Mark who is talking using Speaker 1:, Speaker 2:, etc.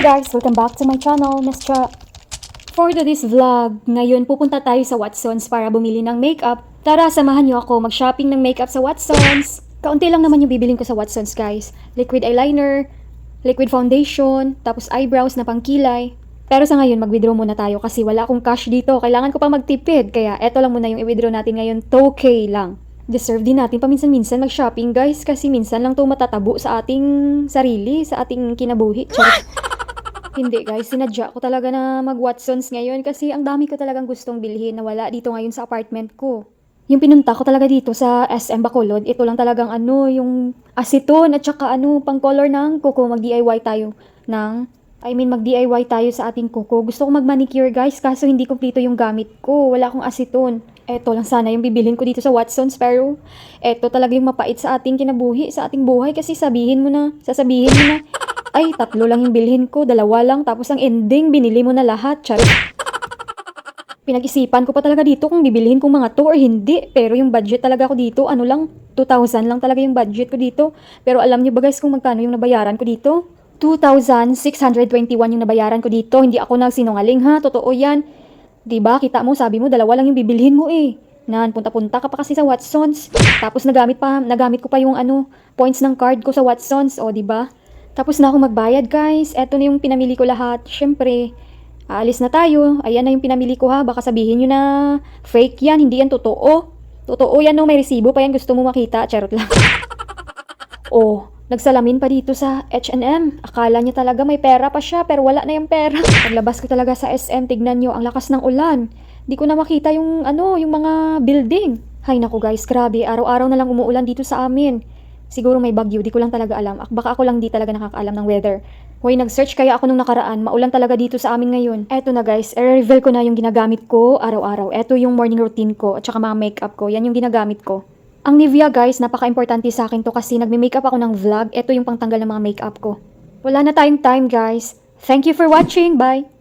Speaker 1: guys! Welcome back to my channel, Miss Cha. For today's vlog, ngayon pupunta tayo sa Watsons para bumili ng makeup. Tara, samahan niyo ako mag-shopping ng makeup sa Watsons. Kaunti lang naman yung bibiling ko sa Watsons, guys. Liquid eyeliner, liquid foundation, tapos eyebrows na pangkilay. Pero sa ngayon, mag-withdraw muna tayo kasi wala akong cash dito. Kailangan ko pa magtipid, kaya eto lang muna yung i-withdraw natin ngayon. 2K lang. Deserve din natin paminsan-minsan mag-shopping, guys, kasi minsan lang to matatabo sa ating sarili, sa ating kinabuhi. Charot. Hindi, guys, sinadya ko talaga na mag-Watsons ngayon kasi ang dami ko talagang gustong bilhin na wala dito ngayon sa apartment ko. Yung pinunta ko talaga dito sa SM Bacolod, ito lang talagang yung aceton at saka pang color ng kuko. Mag-DIY tayo mag-DIY tayo sa ating kuko. Gusto ko mag-manicure, guys, kaso hindi kompleto yung gamit ko. Wala akong aceton. Eto lang sana yung bibilhin ko dito sa Watsons, pero eto talaga yung mapait sa ating kinabuhi, sa ating buhay, kasi sasabihin mo na, ay, 3 lang yung bilhin ko, 2 lang, tapos ang ending, binili mo na lahat, charot. Pinag-isipan ko pa talaga dito kung bibilhin kong mga to or hindi, pero yung budget talaga ko dito, 2,000 lang talaga yung budget ko dito. Pero alam niyo ba, guys, kung magkano yung nabayaran ko dito? 2,621 yung nabayaran ko dito. Hindi ako nagsinungaling, ha, totoo yan. Diba, kita mo, sabi mo, 2 lang yung bibilhin mo eh. Punta-punta ka pa kasi sa Watsons. Tapos nagamit ko pa yung points ng card ko sa Watsons, o diba? Tapos na ako magbayad, guys. Eto na yung pinamili ko lahat. Syempre, aalis na tayo. Ayan na yung pinamili ko, ha. Baka sabihin nyo na fake yan, hindi yan totoo. Totoo yan, no, may resibo pa yan, gusto mo makita. Charot lang. Oh, nagsalamin pa dito sa H&M. Akala niya talaga may pera pa siya, pero wala na yung pera. Paglabas ko talaga sa SM, tignan nyo, ang lakas ng ulan. Di ko na makita yung mga building. Hay naku, guys, grabe. Araw-araw na lang umuulan dito sa amin. Siguro may bagyo, di ko lang talaga alam. Baka ako lang di talaga nakakaalam ng weather. Hoy, nag-search kaya ako nung nakaraan. Maulan talaga dito sa amin ngayon. Eto na, guys, i-reveal ko na yung ginagamit ko araw-araw. Eto yung morning routine ko at saka mga makeup ko. Yan yung ginagamit ko. Ang Nivea, guys, napaka-importante sa akin to kasi nagme-makeup ako ng vlog. Eto yung pangtanggal ng mga makeup ko. Wala na tayong time, guys. Thank you for watching. Bye!